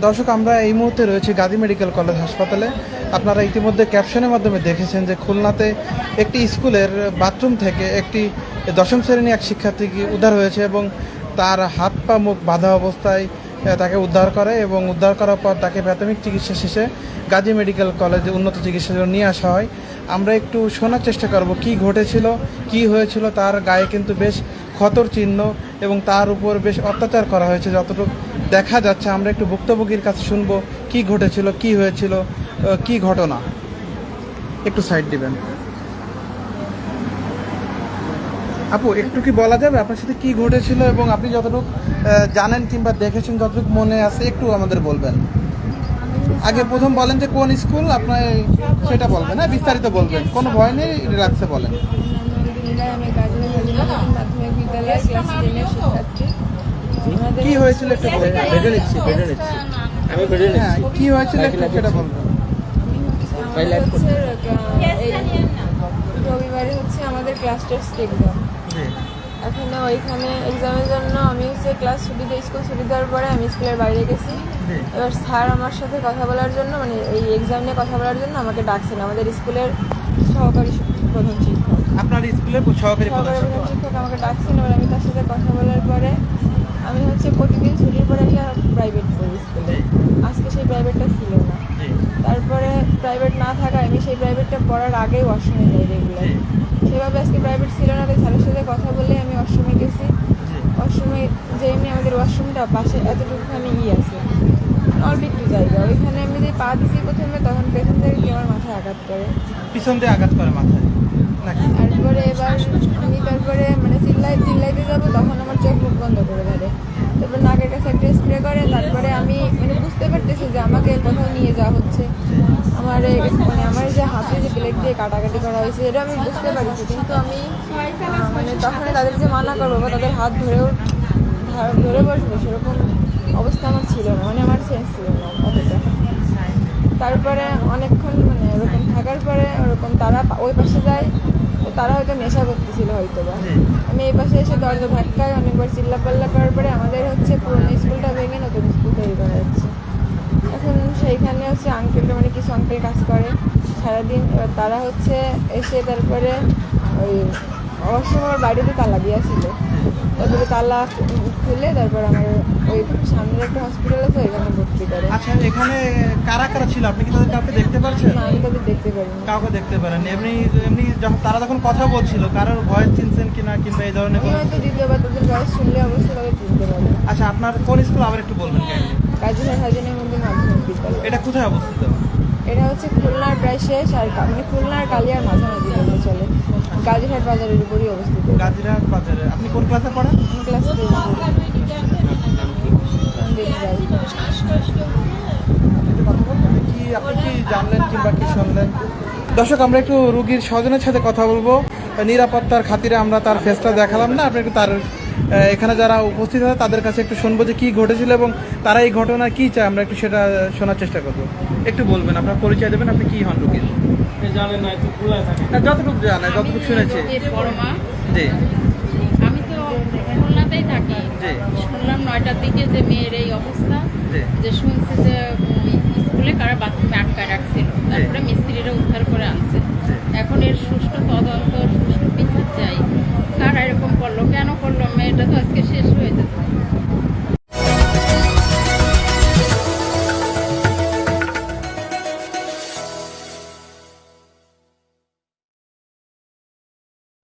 দর্শক, আমরা এই মুহূর্তে রয়েছি গাজী মেডিকেল কলেজ হাসপাতালে। আপনারা ইতিমধ্যে ক্যাপশনের মাধ্যমে দেখেছেন যে খুলনাতে একটি স্কুলের বাথরুম থেকে একটি দশম শ্রেণী এক শিক্ষার্থী উদ্ধার হয়েছে এবং তার হাত পা মুখ বাঁধা অবস্থায় তাকে উদ্ধার করে এবং উদ্ধার করার পর তাকে প্রাথমিক চিকিৎসা শেষে গাজী মেডিকেল কলেজে উন্নত চিকিৎসার জন্য নিয়ে আসা হয়। আমরা একটু শোনার চেষ্টা করব কি ঘটেছিল, কি হয়েছিল। তার গায়ে কিন্তু বেশ ক্ষতর চিহ্ন এবং তার উপর বেশ অত্যাচার করা হয়েছে যতটুকু দেখা যাচ্ছে। আমরা একটু ভুক্তভোগীর কাছে শুনবো কি ঘটেছিল, কি হয়েছিল, কি ঘটনা। একটু সাইড দিবেন আপু, একটু কি বলা যাবে আপনার সাথে কি ঘটেছিল এবং আপনি যতটুকু জানেন কিংবা দেখেছেন, যতটুকু মনে আছে একটু আমাদের বলবেন। আগে প্রথম বলেন যে কোন স্কুল আপনার, সেটা বলবেন, হ্যাঁ বিস্তারিত বলবেন, কোনো ভয় নেই, রিল্যাক্সে বলেন। কি হয়েছিল একটু বলবেন। হ্যাঁ, কি হয়েছিল একটু সেটা বলবেন। রবিবারে হচ্ছে আমাদের ক্লাস টেস্ট এক্সাম। এখন ওইখানে এক্সামের জন্য আমি হচ্ছে ক্লাস স্কুল ছুটি দেওয়ার পরে আমি স্কুলের বাইরে গেছি। এবার স্যার আমার সাথে কথা বলার জন্য, মানে এই এক্সাম নিয়ে কথা বলার জন্য আমাকে ডাকছেন। আমাদের স্কুলের সহকারী প্রধান শিক্ষক, আপনার স্কুলের সহকারী প্রধান শিক্ষক আমাকে ডাকছেন। এবার আমি তার সাথে কথা বলার পরে আমি হচ্ছে প্রতিদিন ছুটির পরে একটা প্রাইভেট পড়ি স্কুলে। আজকে সেই প্রাইভেটটা ছিল না। তারপরে প্রাইভেট না থাকায় আমি সেই প্রাইভেটটা পড়ার আগেই ওয়াশরুমে যাই রেগুলার। সেভাবে আজকে প্রাইভেট ছিল না, তাই স্যারের সাথে কথা বলে আমি ওয়াশরুমে গেছি। ওয়াশরুমে যে এমনি আমাদের ওয়াশরুমটা পাশে এতটুকুখানি আছে, অল্প একটু জায়গা, ওইখানে আমি যে পা দিছি প্রথমে, তখন পেছন থেকে কি আমার মাথায় আঘাত করে, পিছন দিয়ে আঘাত করে মাথায়। তারপরে এবার আমি মানে চিল্লাইতে যাবো, তখন আমার চোখ মুখ বন্ধ করে ধরে। তারপর নাকের কাছে একটা স্প্রে করে। তারপরে আমি মানে বুঝতে পারতেছি যে আমাকে কোথাও নিয়ে যাওয়া হচ্ছে। আমার যে হাতে যে প্লেট দিয়ে কাটাকাটি করা হয়েছে এটা আমি বুঝতে পারছি, কিন্তু আমি মানে তখন তাদের যে মানা করবো বা তাদের হাত ধরে বসবো সেরকম অবস্থা আমার ছিল না, মানে আমার সেন্স ছিল না অতটা। তারপরে অনেকক্ষণ মানে এরকম থাকার পরে ওরকম তারা ওই পাশে যায়, তারা হয়তো নেশা করতেছিল হয়তো বা। আমি এই পাশে এসে দরজা ধাক্কায় অনেকবার চিল্লাপাল্লা করার পরে আমাদের হচ্ছে পুরোনো স্কুলটা ভেঙে নতুন স্কুল তৈরি করা হচ্ছে। এখন সেইখানে হচ্ছে আঙ্কেলটা, মানে কিছু আঙ্কেল কাজ করে সারাদিন। এবার তারা হচ্ছে এসে তারপরে ওই অবশ্যই আমার বাড়িতে তালা দেওয়া ছিল। তারপরে তালা খুলে তারপর আমার ওই সামনের একটা হসপিটাল আছে, ওইখানে ভর্তি করে। আচ্ছা, এখানে কারা কারা ছিল? আপনি কি তাদের কাউকে দেখতে পারছেন? না, আমি তাদের দেখতে পারিনি। কাউকে দেখতে পারেন এমনি এমনি যখন তারা যখন কথা বলছিল কারোর ভয়েস চিনছেন কিনা কিংবা এই ধরনের আমি হয়তো দ্বিতীয়বার তাদের ভয়েস শুনলে অবশ্যই তাদের চিনতে পারবো। আচ্ছা, আপনার কোন স্কুল আবার একটু বলবেন কাইন্ডলি? কাজীহাট হাজিনের মধ্যে মাধ্যমিক বিদ্যালয়। এটা কোথায় অবস্থিত? এটা হচ্ছে খুলনার প্রায় শেষ, আর মানে খুলনার কালিয়ার মাঝামাঝি বলতে চলে। কাজীহাট বাজারের উপরই অবস্থিত। গাজীরহাট বাজারে। আপনি কোন ক্লাসে পড়েন? আমি ক্লাস 3 আপনি কি জানলেন কিংবা কি শুনলেন? দর্শক, আমরা একটু রুগীর স্বজনের সাথে কথা বলবো। নিরাপত্তার খাতিরে আমরা তার ফেসটা দেখালাম না, আপনি একটু তার এখানে যারা উপস্থিত আছে তাদের কাছে একটু শুনবো যে কী ঘটেছিল এবং তারা এই ঘটনা কী চায়, আমরা একটু সেটা শোনার চেষ্টা করবো। একটু বলবেন, আপনার পরিচয় দেবেন, আপনি কী হন রুগীর? জানেন না, একটু খোলা থাকে না, যতটুকু জানে, যতটুকু শুনেছি। জি, আমি তো খুলনাতেই থাকি। জি, শুনলাম 9টার দিকে যে মেয়ের এই অবস্থা, জি, যে শুনছি যে স্কুলে কারা বাথরুমে আটকায় রাখছিল, তারপরে মিস্ত্রিরা উদ্ধার করে আনছে। এখন এর সুষ্ঠু তদন্ত, সুষ্ঠু বিচার চাই। কারা এরকম করলো, কেন করলো, মেয়েটা তো আজকে শেষ হয়ে যেত।